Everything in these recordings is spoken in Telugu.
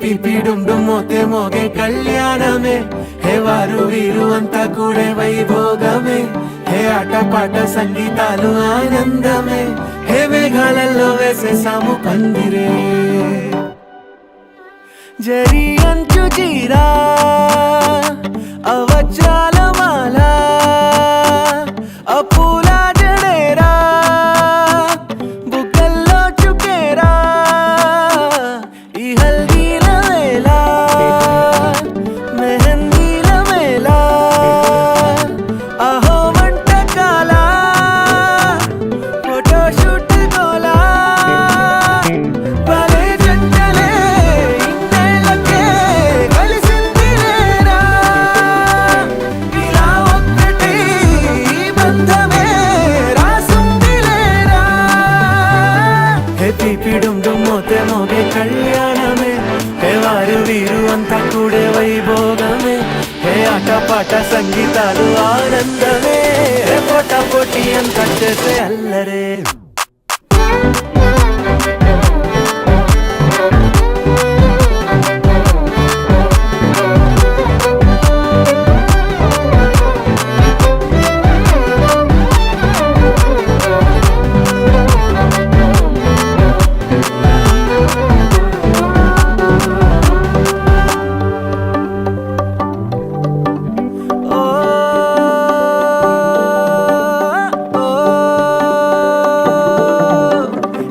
పిపి డుమ్ డుమ్ మోతే మోగే కళ్యాణమే హే వారు వీరు అంతా కూడే వైభోగమే హే ఆటపాట సంగీతాలు ఆనందమే హే మేఘాలలో వేసేసాము పందిరే జరి అంచు జీరా అవజ్రాల మాల అపూల జడేరా బుగ్గల్లో చుకేరా ఈ హల్దీల వేళ మెహందీల మేళ అహో వంటకాల ఫోటోషూట్ గోలా భలే జంటలే ఇన్నేళ్ళకే కలిసిందిలేరా ఇలా ఒక్కటి బంధమే రాసుందిలేరా హే పిపి డుమ్ డుమ్ మోతే మోగే కళ్యాణమే హే వారు వీరు అంతా కూడే వైభోగమే హే ఆటపాట సంగీతాలు ఆనందమే హే పోటా పోటీ అంతా చేసే అల్లరే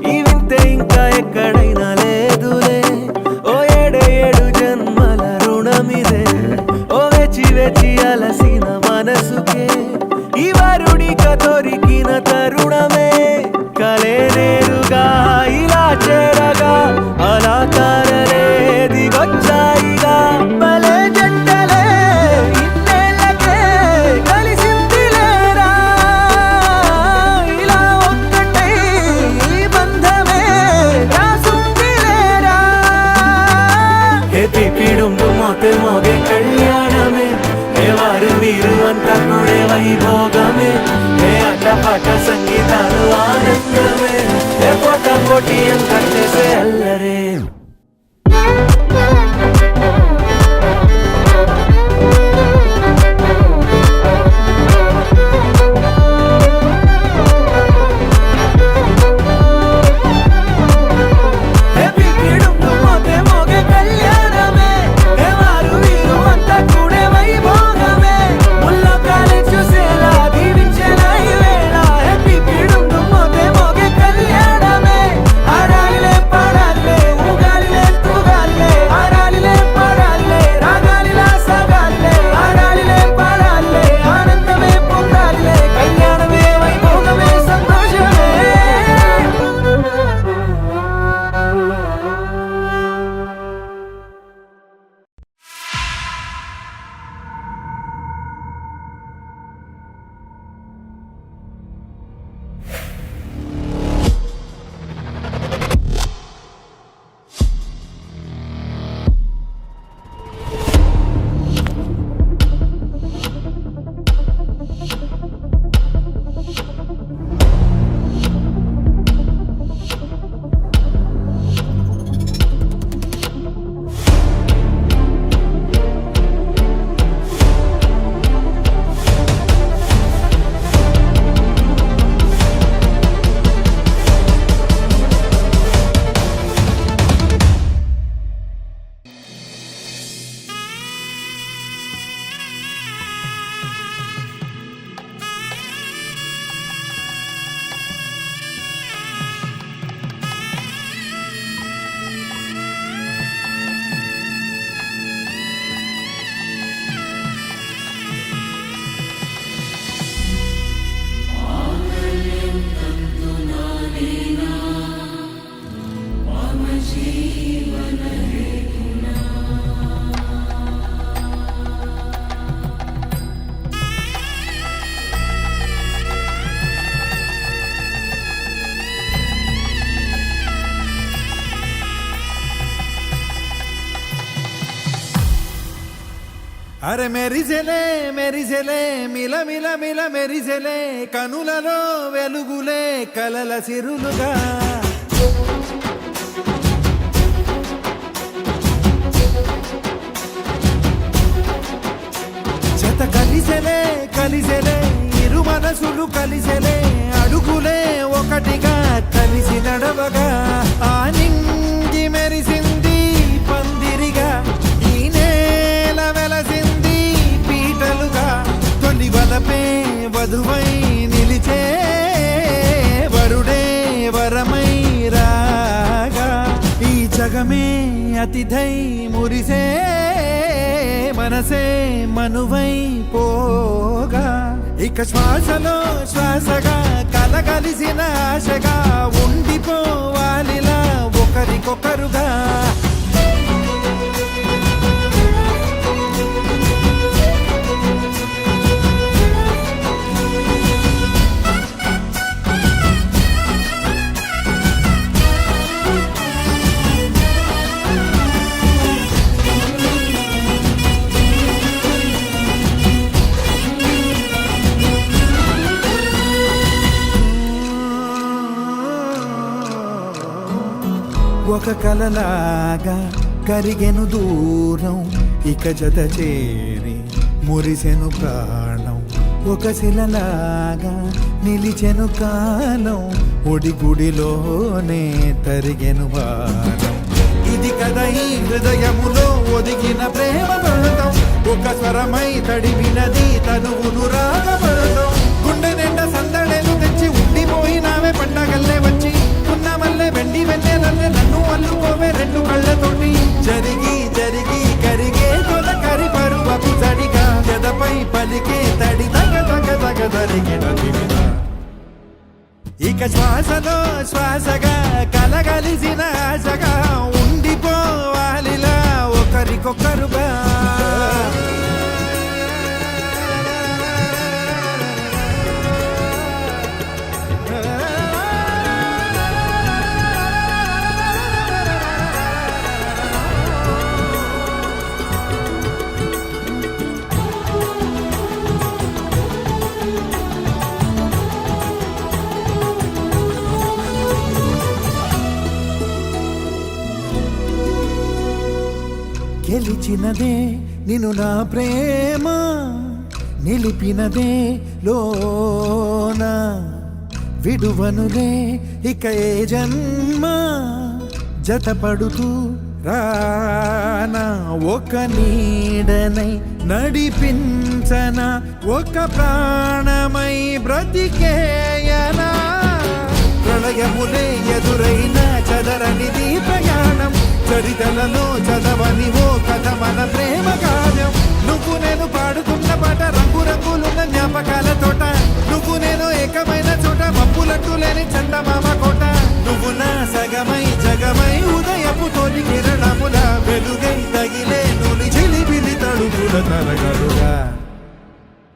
ఈ వింతే ఇంకా ఎక్కడైనా లేదులే ఓ ఏడు జన్మల రుణమిదే ఓ వేచి వేచి అలసిన మనసుకే ఈ వరుడిక దొరికిన తరుణమే కలే నేరుగా ఇలా చేరగా అలా కారలే దిగొచ్చాయిగా భలే జంటలే ఇన్నేళ్ళకే కలిసిందిలేరా ఇలా ఒక్కటై ఈ బంధమే రాసుందిలేరా హే పిపి డుమ్ డుమ్ మోతే మోగే కళ్యాణమే హే వారు వీరు అంతా కూడే వైభోగమే హే ఆటపాట సంగీతాలు ఆనందమే హే పోటా పోటీ అంతా చేసే అల్లరే హే పిపి డుమ్ డుమ్ మోతే మోగే కళ్యాణమే హే వారు వీరు అంతా కూడే వైభోగమే ముల్లోకాలే చూసేలా దీవించేలా ఈ వేళ హే పిపి డుమ్ డుమ్ మోతే మోగే కళ్యాణమే ఆడాలిలే పాడాలిలే ఊగాలిలే తూగాలిలే ఆడాలిలే పాడాలిలే రాగాలిలా సాగాలిలే ఆడాలిలే పాడాలిలే ఆనందమే పొందాలిలే కళ్యాణమే వైభోగమే సంతోషమే అరే మెరిసెలే మెరిసెలే మిల మిల మిల మెరిసెలే కనులలో వెలుగులే కలల సిరులుగా జత కలిసెలే కలిసెలే ఇరు మనసులు కలిసెలే అడుగులే ఒకటిగా కలిసి నడవగా ఆ నింగి మెరిసింది పందిరిగా ఈ నేల వెలసింది పీటలుగా తొలి వలపే వధువై నిలిచే వరుడే వరమై రాగా ఈ జగమే అతిథై మురిసే మనసే మనువై పోగా ఇక శ్వాసలో శ్వాసగా కలగలిసిన ఆశగా ఉండిపోవాలిలా ఒకరికొకరుగా ఒక కలలాగా కరిగెను దూరం ఇక జత చేరి మురిసెను ప్రాణం ఒక శిలలాగా నిలిచెను కాలం ఒడిగుడిలోనే తరిగెను భారం ఇది కదా ఈ హృదయములో ఒదిగిన ప్రేమ పడతాం ఒక స్వరమై తడివినది తనువును రాగపడతాం గుండె నిండా సందడేలు తెచ్చి ఉండిపోయినావే పండగల్లే వచ్చి మల్లె వెండి వెన్నెలల్లే నన్ను అల్లుకోవే రెండు కళ్ళతోటి జరిగి జరిగి కరిగే తొలకరి పరువపు తడిగా గదపై పలికే తడి తగ తగ తగ తరిగిన దివిన ఇక శ్వాసలో శ్వాసగా కలగలిసిన ఆశగా ఉండిపోవాలిలా ఒకరికొకరుగా గెలిచినదే నిన్ను నా ప్రేమ నిలిపినదే లోన విడువనులే ఇక ఏ జన్మ జతపడుతూ రానా ఒక నీడనై నడిపించన ఒక ప్రాణమై బ్రతికేయనా ప్రళయములే ఎదురైన చదరనిది ప్రయాణం చరితలలో చదవని ఓ కథ మన ప్రేమ కావ్యం నువ్వు నేను పాడుతున్న పాట రంగు రంగులున్న జ్ఞాపకాల తోట నువ్వు నేను ఏకమైన చోట మప్పులట్టు లేని చందమామ కోట నువ్వు నా సగమై జగమై